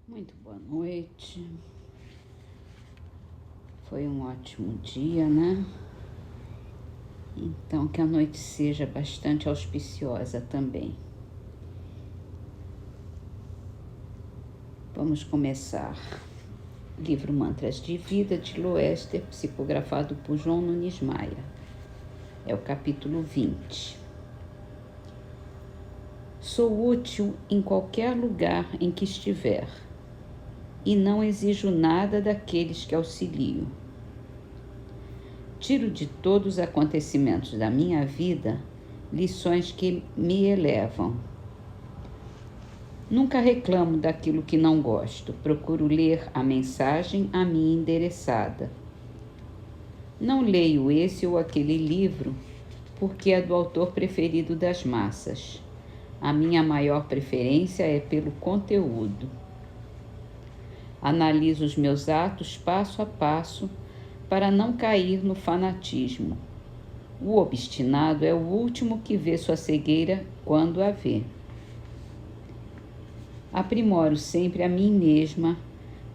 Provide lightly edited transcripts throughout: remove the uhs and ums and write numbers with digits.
Muito boa noite. Foi um ótimo dia, né? Então, que a noite seja bastante auspiciosa também. Vamos começar. Livro Mantras de Vida, de Loester, psicografado por João Nunes Maia. É o capítulo 20. Sou útil em qualquer lugar em que estiver, e não exijo nada daqueles que auxilio. Tiro de todos os acontecimentos da minha vida lições que me elevam. Nunca reclamo daquilo que não gosto, procuro ler a mensagem a mim endereçada. Não leio esse ou aquele livro porque é do autor preferido das massas. A minha maior preferência é pelo conteúdo. Analiso os meus atos passo a passo para não cair no fanatismo. O obstinado é o último que vê sua cegueira quando a vê. Aprimoro sempre a mim mesma,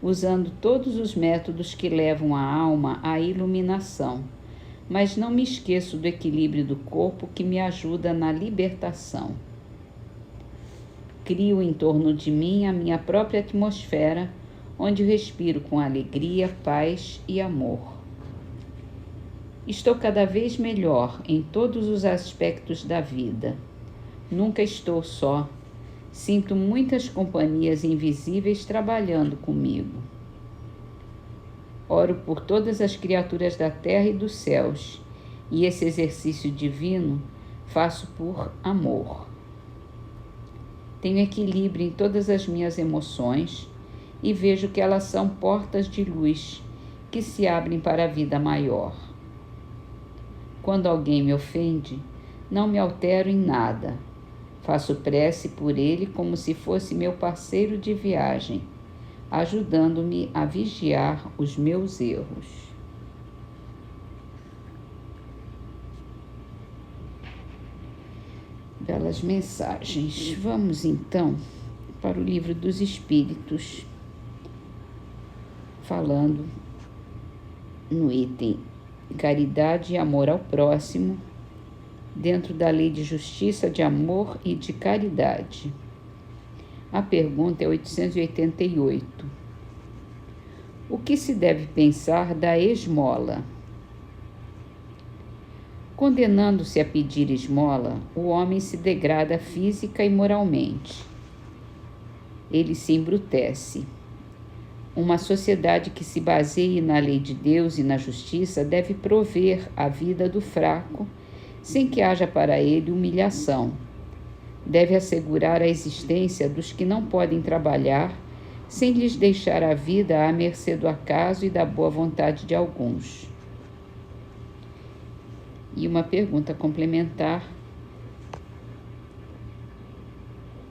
usando todos os métodos que levam a alma à iluminação, mas não me esqueço do equilíbrio do corpo que me ajuda na libertação. Crio em torno de mim a minha própria atmosfera, onde respiro com alegria, paz e amor. Estou cada vez melhor em todos os aspectos da vida. Nunca estou só. Sinto muitas companhias invisíveis trabalhando comigo. Oro por todas as criaturas da terra e dos céus, e esse exercício divino faço por amor. Tenho equilíbrio em todas as minhas emoções e vejo que elas são portas de luz que se abrem para a vida maior. Quando alguém me ofende, não me altero em nada. Faço prece por ele como se fosse meu parceiro de viagem, ajudando-me a vigiar os meus erros. Belas mensagens. Vamos então para o Livro dos Espíritos, falando no item Caridade e Amor ao Próximo, dentro da lei de justiça, de amor e de caridade. A pergunta é 888. O que se deve pensar da esmola? Condenando-se a pedir esmola, o homem se degrada física e moralmente. Ele se embrutece. Uma sociedade que se baseie na lei de Deus e na justiça deve prover a vida do fraco, sem que haja para ele humilhação. Deve assegurar a existência dos que não podem trabalhar, sem lhes deixar a vida à mercê do acaso e da boa vontade de alguns. E uma pergunta complementar.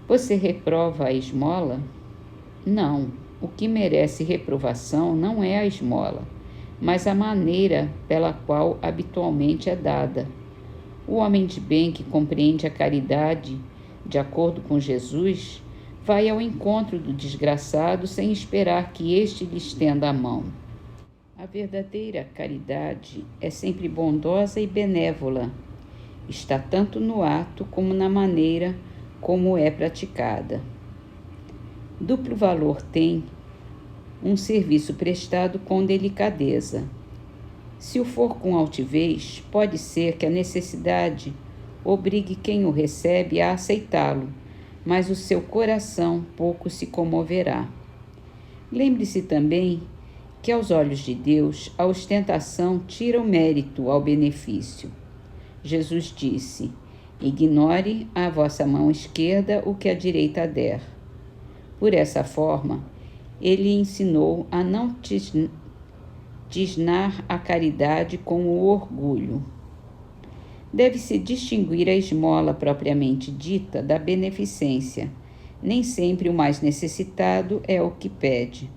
Você reprova a esmola? Não. O que merece reprovação não é a esmola, mas a maneira pela qual habitualmente é dada. O homem de bem que compreende a caridade, de acordo com Jesus, vai ao encontro do desgraçado sem esperar que este lhe estenda a mão. A verdadeira caridade é sempre bondosa e benévola. Está tanto no ato como na maneira como é praticada. Duplo valor tem um serviço prestado com delicadeza. Se o for com altivez, pode ser que a necessidade obrigue quem o recebe a aceitá-lo, mas o seu coração pouco se comoverá. Lembre-se também que, aos olhos de Deus, a ostentação tira o mérito ao benefício. Jesus disse: ignore a vossa mão esquerda o que a direita der. Por essa forma, ele ensinou a não tisnar a caridade com o orgulho. Deve-se distinguir a esmola propriamente dita da beneficência. Nem sempre o mais necessitado é o que pede.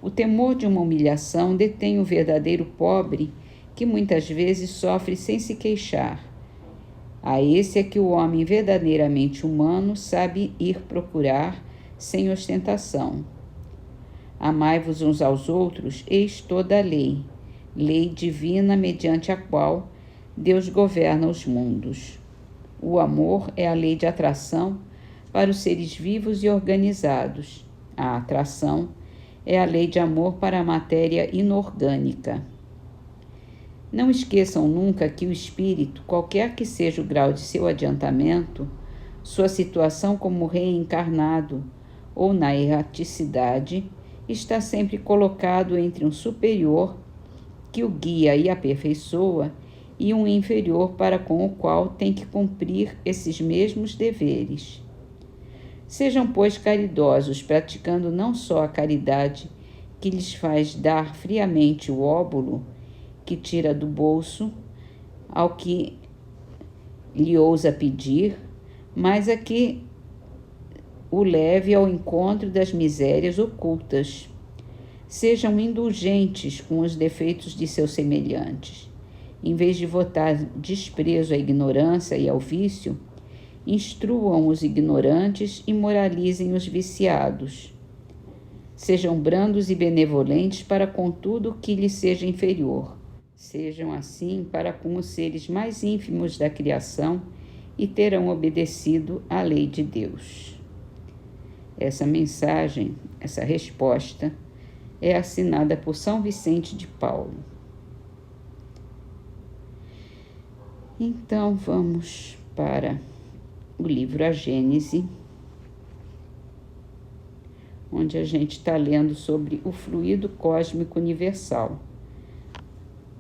O temor de uma humilhação detém o verdadeiro pobre, que muitas vezes sofre sem se queixar. A esse é que o homem verdadeiramente humano sabe ir procurar sem ostentação. Amai-vos uns aos outros, eis toda a lei, lei divina mediante a qual Deus governa os mundos. O amor é a lei de atração para os seres vivos e organizados. A atração é a lei de amor para a matéria inorgânica. Não esqueçam nunca que o espírito, qualquer que seja o grau de seu adiantamento, sua situação como reencarnado ou na erraticidade, está sempre colocado entre um superior que o guia e aperfeiçoa e um inferior para com o qual tem que cumprir esses mesmos deveres. Sejam, pois, caridosos, praticando não só a caridade que lhes faz dar friamente o óbolo que tira do bolso ao que lhe ousa pedir, mas a que o leve ao encontro das misérias ocultas. Sejam indulgentes com os defeitos de seus semelhantes. Em vez de votar desprezo à ignorância e ao vício, instruam os ignorantes e moralizem os viciados. Sejam brandos e benevolentes para com tudo que lhes seja inferior. Sejam assim para com os seres mais ínfimos da criação e terão obedecido à lei de Deus. Essa mensagem, essa resposta, é assinada por São Vicente de Paulo. Então vamos para o livro A Gênese, onde a gente está lendo sobre o fluido cósmico universal,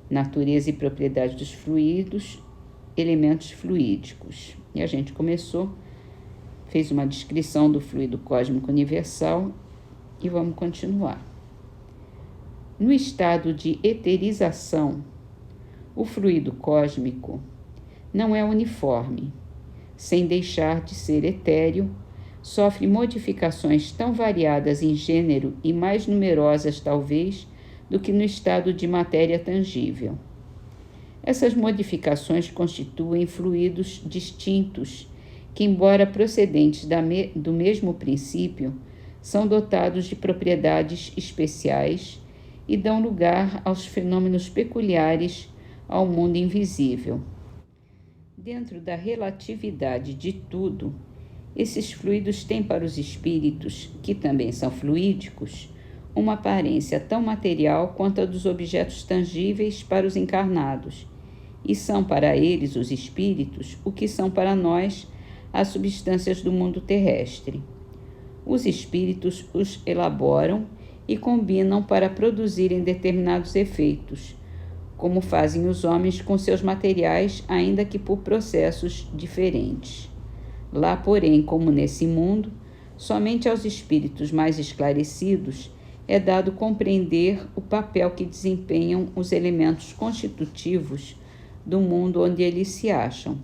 natureza e propriedade dos fluidos, elementos fluídicos. E a gente fez uma descrição do fluido cósmico universal e vamos continuar. No estado de eterização, o fluido cósmico não é uniforme. Sem deixar de ser etéreo, sofre modificações tão variadas em gênero e mais numerosas, talvez, do que no estado de matéria tangível. Essas modificações constituem fluidos distintos que, embora procedentes do mesmo princípio, são dotados de propriedades especiais e dão lugar aos fenômenos peculiares ao mundo invisível. Dentro da relatividade de tudo, esses fluidos têm para os espíritos, que também são fluídicos, uma aparência tão material quanto a dos objetos tangíveis para os encarnados, e são para eles, os espíritos, o que são para nós as substâncias do mundo terrestre. Os espíritos os elaboram e combinam para produzirem determinados efeitos, como fazem os homens com seus materiais, ainda que por processos diferentes. Lá, porém, como nesse mundo, somente aos espíritos mais esclarecidos é dado compreender o papel que desempenham os elementos constitutivos do mundo onde eles se acham.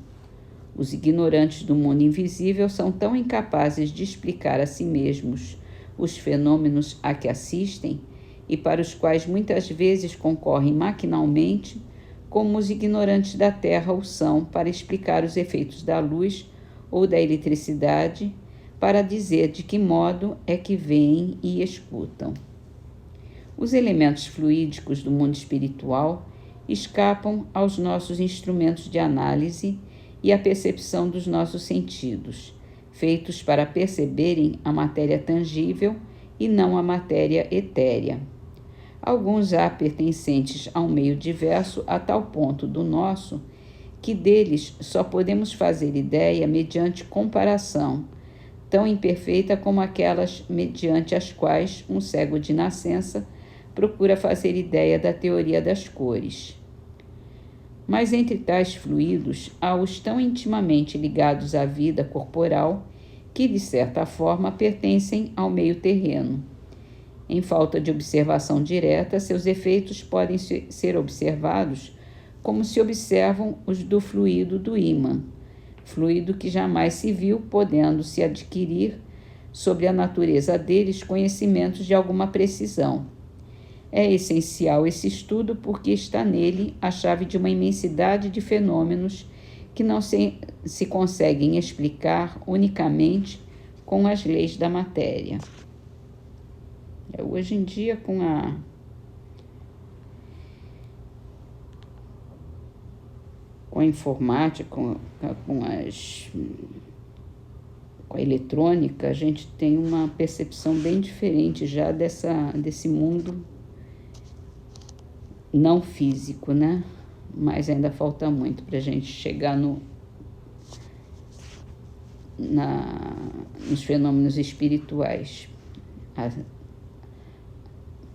Os ignorantes do mundo invisível são tão incapazes de explicar a si mesmos os fenômenos a que assistem e para os quais muitas vezes concorrem maquinalmente, como os ignorantes da Terra o são para explicar os efeitos da luz ou da eletricidade, para dizer de que modo é que veem e escutam. Os elementos fluídicos do mundo espiritual escapam aos nossos instrumentos de análise e à percepção dos nossos sentidos, feitos para perceberem a matéria tangível e não a matéria etérea. Alguns há pertencentes a um meio diverso a tal ponto do nosso, que deles só podemos fazer ideia mediante comparação, tão imperfeita como aquelas mediante as quais um cego de nascença procura fazer ideia da teoria das cores. Mas entre tais fluidos há os tão intimamente ligados à vida corporal que, de certa forma, pertencem ao meio terreno. Em falta de observação direta, seus efeitos podem ser observados como se observam os do fluido do ímã, fluido que jamais se viu, podendo-se adquirir sobre a natureza deles conhecimentos de alguma precisão. É essencial esse estudo porque está nele a chave de uma imensidade de fenômenos que não se conseguem explicar unicamente com as leis da matéria. Hoje em dia, com a informática, com a eletrônica, a gente tem uma percepção bem diferente já desse mundo não físico, né? Mas ainda falta muito para a gente chegar nos fenômenos espirituais,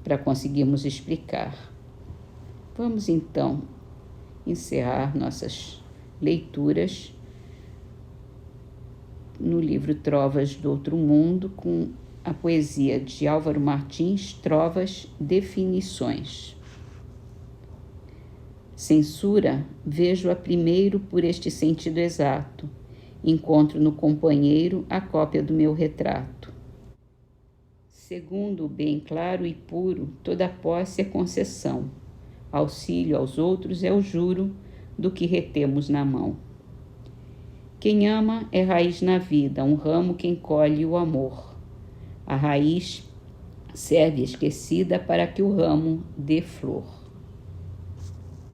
para conseguirmos explicar. Vamos então encerrar nossas leituras no livro Trovas do Outro Mundo, com a poesia de Álvaro Martins, Trovas, Definições. Censura, vejo-a primeiro por este sentido exato. Encontro no companheiro a cópia do meu retrato. Segundo o bem claro e puro, toda posse é concessão. Auxílio aos outros é o juro do que retemos na mão. Quem ama é raiz na vida, um ramo quem colhe o amor. A raiz serve esquecida para que o ramo dê flor.